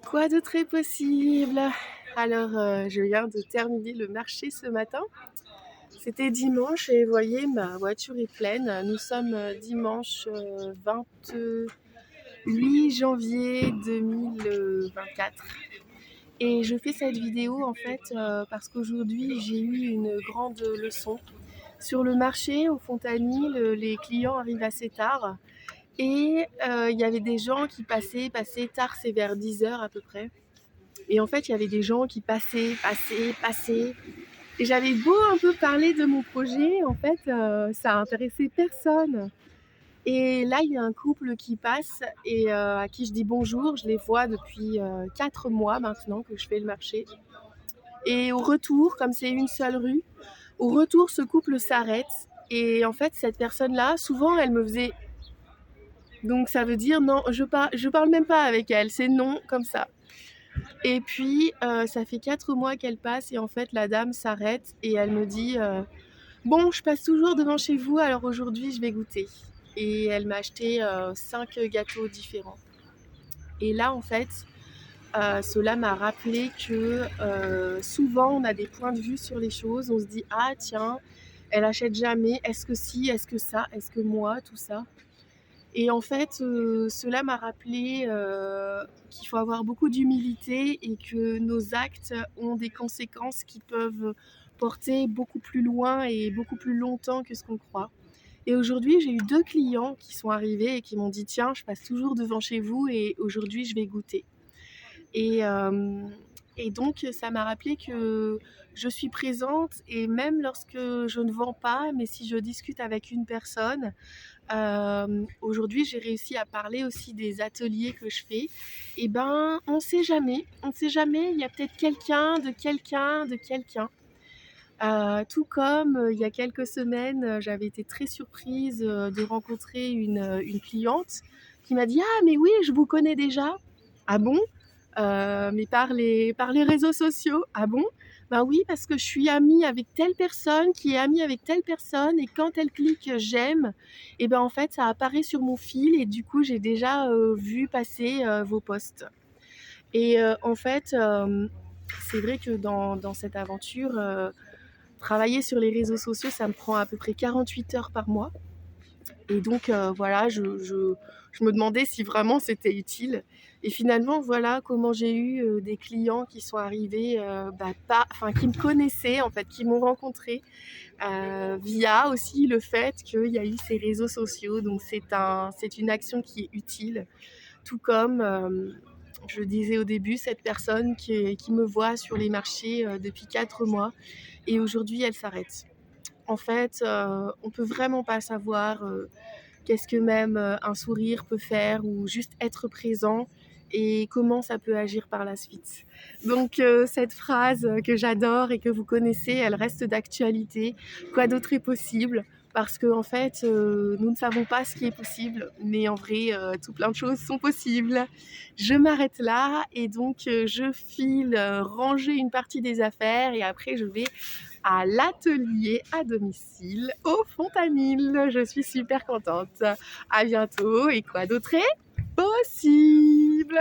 Quoi de très possible? Alors, je viens de terminer le marché ce matin. C'était dimanche et vous voyez, ma voiture est pleine. Nous sommes dimanche 28 janvier 2024. Et je fais cette vidéo en fait parce qu'aujourd'hui j'ai eu une grande leçon. Sur le marché au Fontanil, les clients arrivent assez tard et il y avait des gens qui passaient tard, c'est vers 10 heures à peu près. Et en fait, il y avait des gens qui passaient. Et j'avais beau un peu parler de mon projet, en fait, ça intéressait personne. Et là, il y a un couple qui passe et à qui je dis bonjour. Je les vois depuis 4 mois maintenant que je fais le marché. Et au retour, comme c'est une seule rue, au retour, ce couple s'arrête. Et en fait, cette personne-là, souvent, elle me faisait... Donc ça veut dire non, je parle même pas avec elle, c'est non, comme ça. Et puis, ça fait 4 mois qu'elle passe et en fait, la dame s'arrête et elle me dit bon, je passe toujours devant chez vous, alors aujourd'hui, je vais goûter. Et elle m'a acheté 5 gâteaux différents. Et là, en fait, cela m'a rappelé que souvent, on a des points de vue sur les choses. On se dit ah, tiens, elle achète jamais. Est-ce que si, est-ce que ça, est-ce que moi, tout ça. Et en fait, cela m'a rappelé qu'il faut avoir beaucoup d'humilité et que nos actes ont des conséquences qui peuvent porter beaucoup plus loin et beaucoup plus longtemps que ce qu'on croit. Et aujourd'hui, j'ai eu 2 clients qui sont arrivés et qui m'ont dit: «Tiens, je passe toujours devant chez vous et aujourd'hui, je vais goûter». Et, donc, ça m'a rappelé que je suis présente et même lorsque je ne vends pas, mais si je discute avec une personne, aujourd'hui, j'ai réussi à parler aussi des ateliers que je fais. Et ben, on ne sait jamais, il y a peut-être quelqu'un. Tout comme il y a quelques semaines, j'avais été très surprise de rencontrer une cliente qui m'a dit: «Ah, mais oui, je vous connais déjà». Ah bon? Mais par les réseaux sociaux. Ah bon? Bah oui, parce que je suis amie avec telle personne qui est amie avec telle personne et quand elle clique j'aime, et ben en fait ça apparaît sur mon fil et du coup j'ai déjà vu passer vos posts. Et en fait, c'est vrai que dans cette aventure, travailler sur les réseaux sociaux, ça me prend à peu près 48 heures par mois. Et donc voilà, je me demandais si vraiment c'était utile. Et finalement, voilà comment j'ai eu des clients qui sont arrivés, qui me connaissaient en fait, qui m'ont rencontrée via aussi le fait qu'il y a eu ces réseaux sociaux. Donc c'est une action qui est utile. Tout comme, je le disais au début, cette personne qui me voit sur les marchés depuis 4 mois et aujourd'hui elle s'arrête. En fait, on peut vraiment pas savoir qu'est-ce que même un sourire peut faire ou juste être présent et comment ça peut agir par la suite. Donc cette phrase que j'adore et que vous connaissez, elle reste d'actualité. Quoi d'autre est possible? Parce qu'en en fait, nous ne savons pas ce qui est possible, mais en vrai, tout plein de choses sont possibles. Je m'arrête là et donc je file ranger une partie des affaires et après je vais à l'atelier à domicile au Fontanil. Je suis super contente. À bientôt et quoi d'autre est possible?